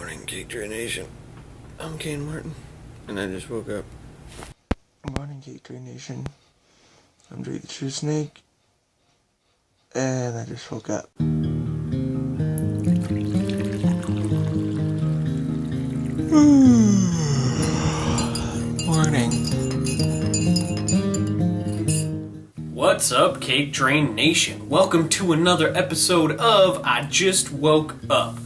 morning, Geek Trade Nation. I'm Cain Martin, and I just woke up. Good morning, Geek Trade Nation. I'm Drake the True Snake, and I just woke up. Morning. What's up, Cake Train Nation? Welcome to another episode of I Just Woke Up.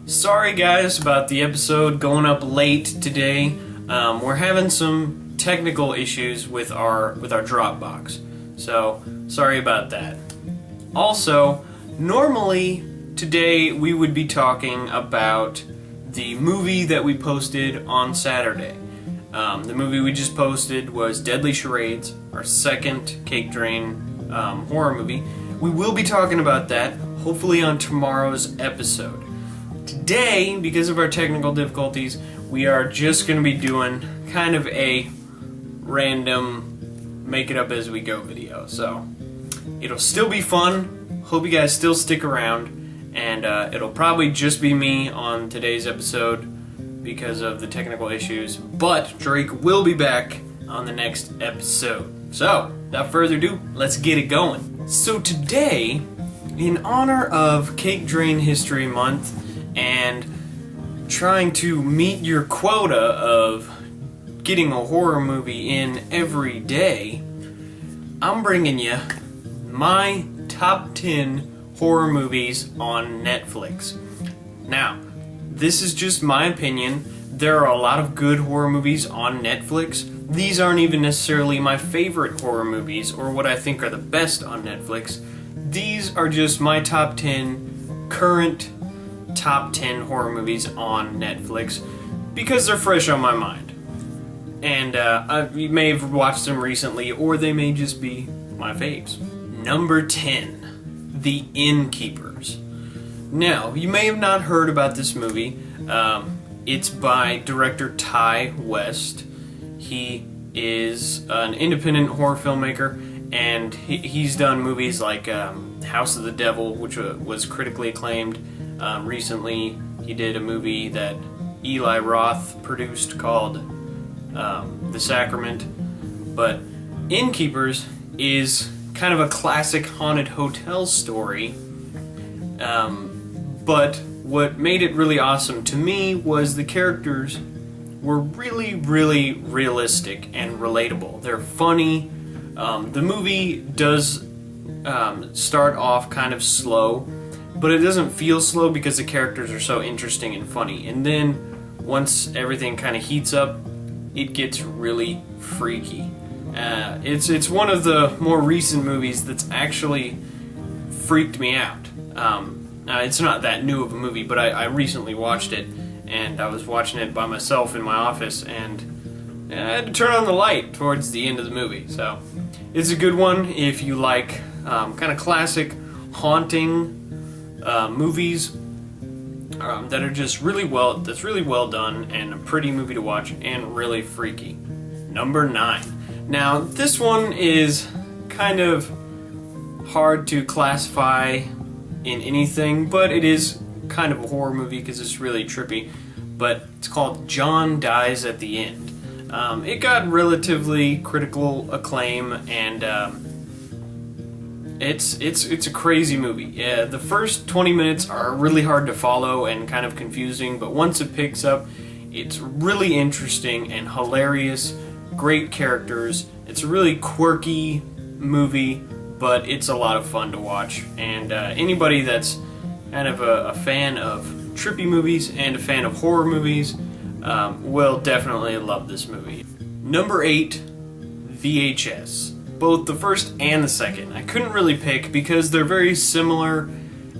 Sorry guys about the episode going up late today. We're having some technical issues with our Dropbox, so sorry about that. Also, normally today we would be talking about the movie that we posted on Saturday. The movie we just posted was Deadly Charades, our second Cake Drain horror movie. We will be talking about that, hopefully on tomorrow's episode. Today, because of our technical difficulties, we are just going to be doing kind of a random make-it-up-as-we-go video. So, it'll still be fun. Hope you guys still stick around. And it'll probably just be me on today's episode because of the technical issues. But Drake will be back on the next episode. So, without further ado, let's get it going. So today, in honor of Cake Drain History Month and trying to meet your quota of getting a horror movie in every day, I'm bringing you my top 10 horror movies on Netflix. Now, this is just my opinion. There are a lot of good horror movies on Netflix. These aren't even necessarily my favorite horror movies or what I think are the best on Netflix. These are just my top 10 current top 10 horror movies on Netflix because they're fresh on my mind. And you may have watched them recently, or they may just be my faves. Number 10, The Innkeepers. Now, you may have not heard about this movie. It's by director Ty West. He is an independent horror filmmaker, and he's done movies like House of the Devil, which was critically acclaimed. Recently, he did a movie that Eli Roth produced called The Sacrament. But Innkeepers is kind of a classic haunted hotel story. But what made it really awesome to me was the characters were really, really realistic and relatable. They're funny. The movie does start off kind of slow, but it doesn't feel slow because the characters are so interesting and funny. And then once everything kind of heats up, it gets really freaky. It's one of the more recent movies that's actually freaked me out. Now, it's not that new of a movie, but I recently watched it, and I was watching it by myself in my office, and I had to turn on the light towards the end of the movie. So it's a good one if you like kind of classic haunting movies that are just really well done and a pretty movie to watch and really freaky. Number 9. Now, this one is kind of hard to classify in anything, but it is kind of a horror movie because it's really trippy. But it's called John Dies at the End. It got relatively critical acclaim, and it's a crazy movie. Yeah, the first 20 minutes are really hard to follow and kind of confusing, but once it picks up, it's really interesting and hilarious. Great characters. It's a really quirky movie, but it's a lot of fun to watch. And anybody that's kind of a fan of trippy movies and a fan of horror movies will definitely love this movie. Number 8, VHS. Both the first and the second. I couldn't really pick because they're very similar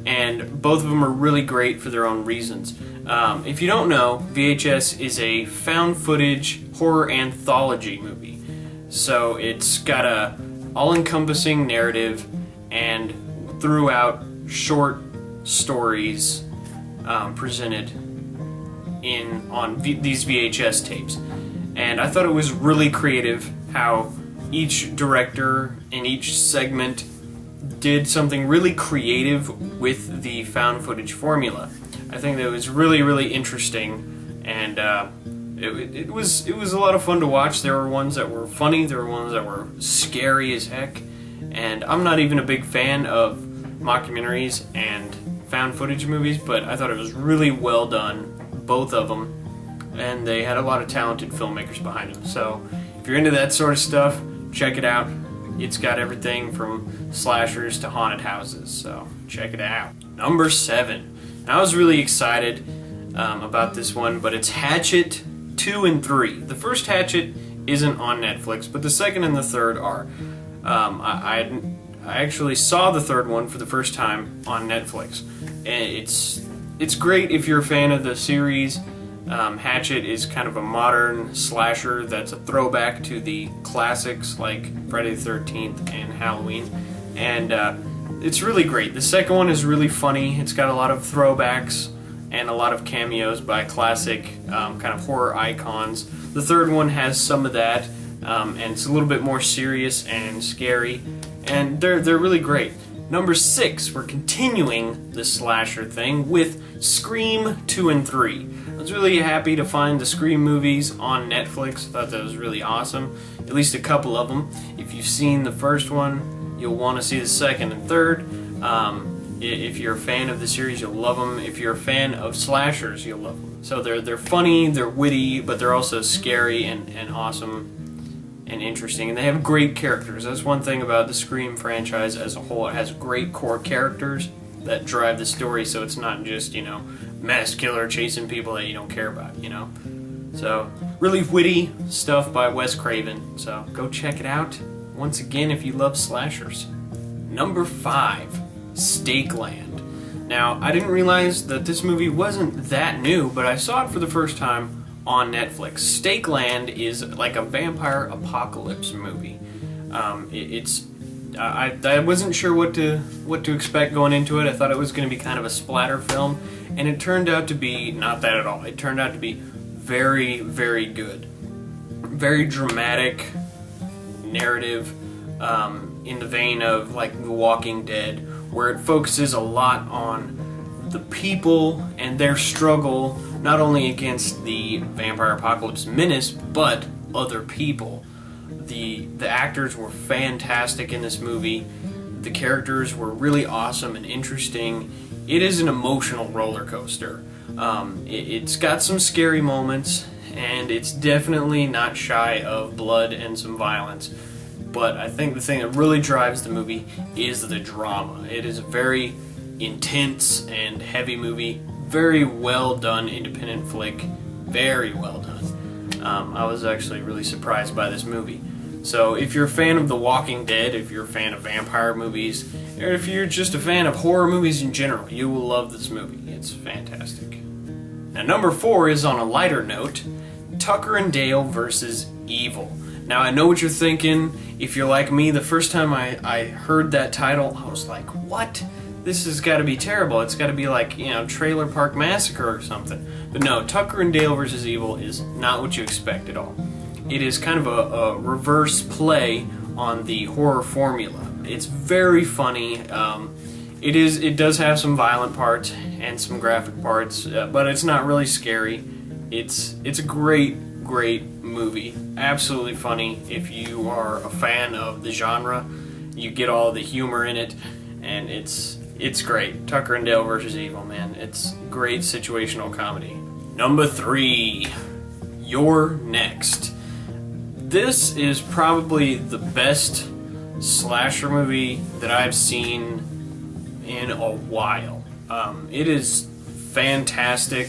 and both of them are really great for their own reasons. If you don't know, VHS is a found footage horror anthology movie. So it's got a all-encompassing narrative and throughout short stories presented on these VHS tapes. And I thought it was really creative how each director in each segment did something really creative with the found footage formula. I think that it was really, really interesting, and it was a lot of fun to watch. There were ones that were funny, there were ones that were scary as heck, and I'm not even a big fan of mockumentaries and found footage movies, but I thought it was really well done, both of them, and they had a lot of talented filmmakers behind them. So if you're into that sort of stuff, check it out. It's got everything from slashers to haunted houses, so check it out. Number 7. Now, I was really excited about this one, but it's Hatchet 2 and 3. The first Hatchet isn't on Netflix, but the second and the third are. I actually saw the third one for the first time on Netflix, and it's great if you're a fan of the series. Hatchet is kind of a modern slasher that's a throwback to the classics like Friday the 13th and Halloween, and it's really great. The second one is really funny. It's got a lot of throwbacks and a lot of cameos by classic kind of horror icons. The third one has some of that, and it's a little bit more serious and scary, and they're really great. Number 6, we're continuing the slasher thing with Scream 2 and 3. I was really happy to find the Scream movies on Netflix. I thought that was really awesome. At least a couple of them. If you've seen the first one, you'll want to see the second and third. If you're a fan of the series, you'll love them. If you're a fan of slashers, you'll love them. So they're funny, they're witty, but they're also scary and awesome and interesting. And they have great characters. That's one thing about the Scream franchise as a whole. It has great core characters that drive the story, so it's not just, mass killer chasing people that you don't care about, So, really witty stuff by Wes Craven, so go check it out. Once again, if you love slashers. Number 5, Stakeland. Now, I didn't realize that this movie wasn't that new, but I saw it for the first time on Netflix. Stakeland is like a vampire apocalypse movie. I wasn't sure what to expect going into it. I thought it was going to be kind of a splatter film, and it turned out to be not that at all. It turned out to be very, very good. Very dramatic narrative, in the vein of like The Walking Dead, where it focuses a lot on the people and their struggle, not only against the vampire apocalypse menace, but other people. The actors were fantastic in this movie. The characters were really awesome and interesting. It is an emotional roller coaster. It's got some scary moments, and it's definitely not shy of blood and some violence. But I think the thing that really drives the movie is the drama. It is a very intense and heavy movie. Very well done independent flick. Very well done. I was actually really surprised by this movie. So if you're a fan of The Walking Dead, if you're a fan of vampire movies, or if you're just a fan of horror movies in general, you will love this movie. It's fantastic. Now, number 4 is on a lighter note, Tucker and Dale versus Evil. Now, I know what you're thinking. If you're like me, the first time I heard that title, I was like, what? This has got to be terrible. It's got to be like, Trailer Park Massacre or something. But no, Tucker and Dale versus Evil is not what you expect at all. It is kind of a reverse play on the horror formula. It's very funny. It does have some violent parts and some graphic parts, but it's not really scary. It's a great movie. Absolutely funny. If you are a fan of the genre, you get all the humor in it, and it's great. Tucker and Dale versus Evil, man. It's great situational comedy. Number 3, You're Next. This is probably the best slasher movie that I've seen in a while. It is fantastic.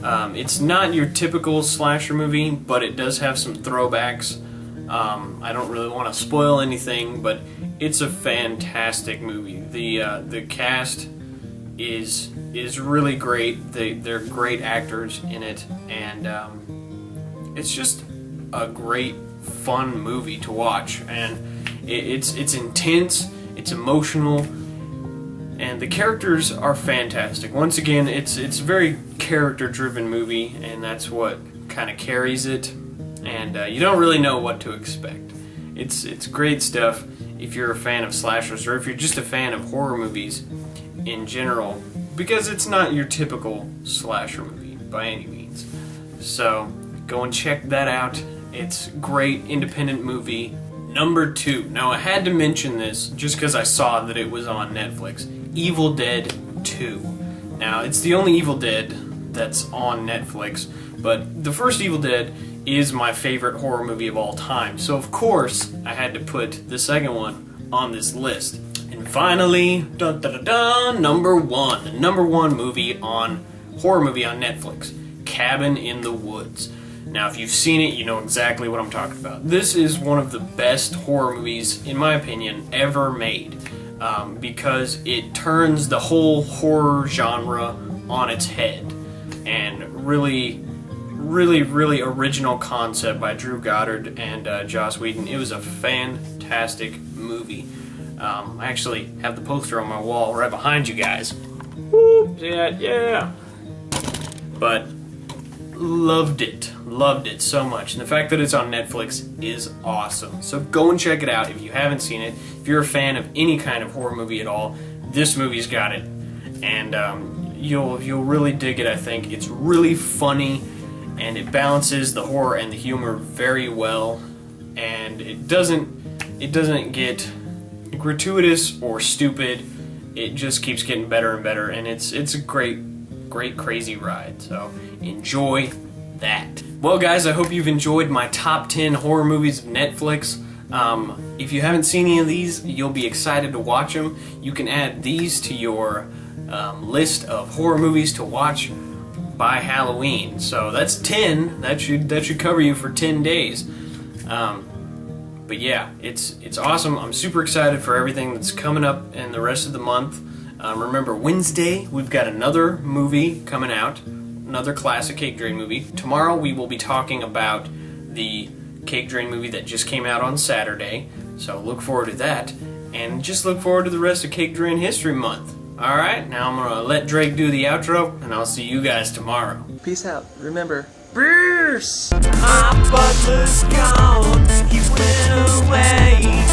It's not your typical slasher movie, but it does have some throwbacks. I don't really want to spoil anything, but it's a fantastic movie. The cast is really great. They're great actors in it, and it's just a great fun movie to watch, and it's intense, it's emotional, and the characters are fantastic. Once again, it's a very character-driven movie, and that's what kind of carries it, and you don't really know what to expect. It's great stuff if you're a fan of slashers, or if you're just a fan of horror movies in general. because it's not your typical slasher movie by any means. So go and check that out. It's a great independent movie. Number 2. Now I had to mention this just because I saw that it was on Netflix. Evil Dead 2. Now it's the only Evil Dead that's on Netflix, but the first Evil Dead is my favorite horror movie of all time. So of course I had to put the second one on this list. And finally, dun, dun, dun, dun, number 1. The number 1 horror movie on Netflix. Cabin in the Woods. Now, if you've seen it, you know exactly what I'm talking about. This is one of the best horror movies, in my opinion, ever made, because it turns the whole horror genre on its head. And really original concept by Drew Goddard and Joss Whedon. It was a fantastic movie. I actually have the poster on my wall right behind you guys. Whoop, see that? Yeah. But loved it so much, and the fact that it's on Netflix is awesome. So go and check it out if you haven't seen it. If you're a fan of any kind of horror movie at all, this movie's got it, and you'll really dig it. I think it's really funny, and it balances the horror and the humor very well, and it doesn't get gratuitous or stupid. It just keeps getting better and better, and it's a great crazy ride. So enjoy that. Well guys, I hope you've enjoyed my top 10 horror movies of Netflix. If you haven't seen any of these, you'll be excited to watch them. You can add these to your list of horror movies to watch by Halloween. So that's 10. That should cover you for 10 days. But yeah, it's awesome. I'm super excited for everything that's coming up in the rest of the month. Remember, Wednesday, we've got another movie coming out, another classic Cake Drain movie. Tomorrow, we will be talking about the Cake Drain movie that just came out on Saturday, so look forward to that, and just look forward to the rest of Cake Drain History Month. Alright, now I'm going to let Drake do the outro, and I'll see you guys tomorrow. Peace out. Remember, Peace! My butler's gone, he went away.